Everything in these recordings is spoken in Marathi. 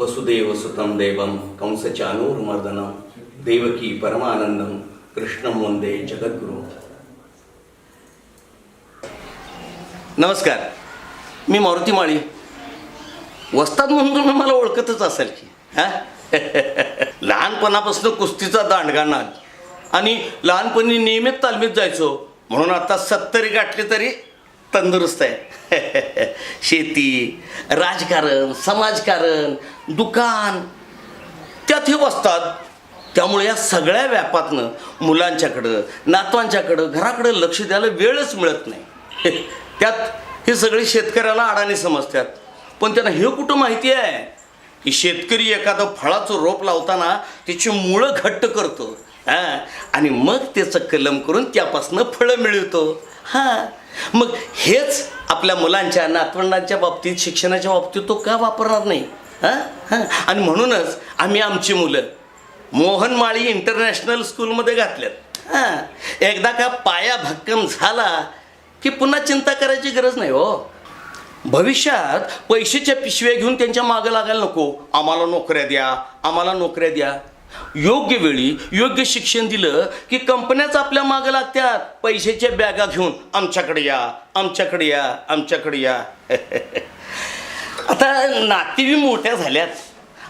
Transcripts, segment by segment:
वसुदेव सुतं देवं कंसचानूरमर्दनं देवकी परमानंदं कृष्णं वंदे जगद्गुरु. नमस्कार, मी मारुती माळी. वस्ताद म्हणून तुम्ही मला ओळखतच असाल की. लहानपणापासून कुस्तीचा दांडगा नाद आणि लहानपणी नियमित तालमीत जायचो म्हणून आता 70 गाठली तरी तंदुरुस्त आहे. शेती, राजकारण, समाजकारण, दुकान त्यात हे वस्ताद. त्यामुळे या सगळ्या व्यापातनं मुलांच्याकडं, नातवांच्याकडं, घराकडं लक्ष द्यायला वेळच मिळत नाही. त्यात हे सगळे शेतकऱ्याला अडाणी समजतात, पण त्यांना हे कुठं माहिती आहे की शेतकरी एखादं फळाचं रोप लावताना त्याची मुळं घट्ट करतो आणि मग त्याचं कलम करून त्यापासून फळं मिळवतो. मग हेच आपल्या मुलांच्या, नातवंडांच्या बाबतीत, शिक्षणाच्या बाबतीत तो का वापरणार नाही? आणि म्हणूनच आम्ही आमची मुलं मोहन माळी इंटरनॅशनल स्कूलमध्ये घातल्यात. एकदा का पाया भक्कम झाला की पुन्हा चिंता करायची गरज नाही हो. भविष्यात पैशाच्या पिशव्या घेऊन त्यांच्या मागं लागायला नको. आम्हाला नोकऱ्या द्या, आम्हाला नोकऱ्या द्या. योग्य वेळी योग्य शिक्षण दिलं की कंपन्याच आपल्या मागं लागतात पैशाच्या बॅगा घेऊन. आमच्याकडे या, आमच्याकडे या, आमच्याकडे या. आता नातीही मोठ्या झाल्यात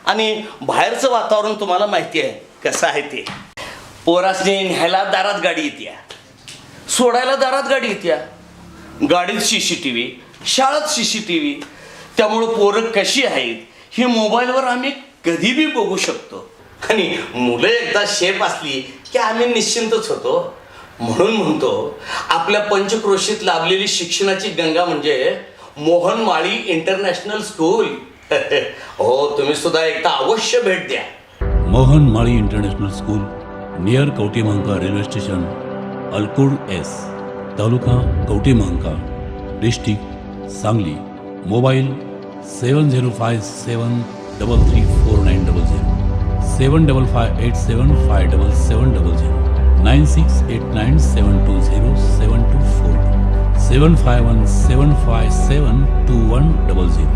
आणि बाहेरचं वातावरण तुम्हाला माहिती आहे कसं आहे ते. पोरासने न्यायला दारात गाडी येत्या, सोडायला दारात गाडी येत्या, गाडीत CCTV, शाळेत CCTV. त्यामुळं पोरं कशी आहेत ही मोबाईलवर आम्ही कधी बी बघू शकतो. आणि मुलं एकदा शेप असली की आम्ही निश्चिंतच होतो. म्हणून म्हणतो आपल्या पंचक्रोशीत लाभलेली शिक्षणाची गंगा म्हणजे मोहन माळी इंटरनॅशनल स्कूल. हो, तुम्ही सुद्धा एकदा अवश्य भेट द्या. Mohan Mali international school, near Kavathemahankal railway station, Alkud S, taluka Kavathemahankal, district Sangli. Mobile 7057334900, 7558757700, 9689720724, 7517572100.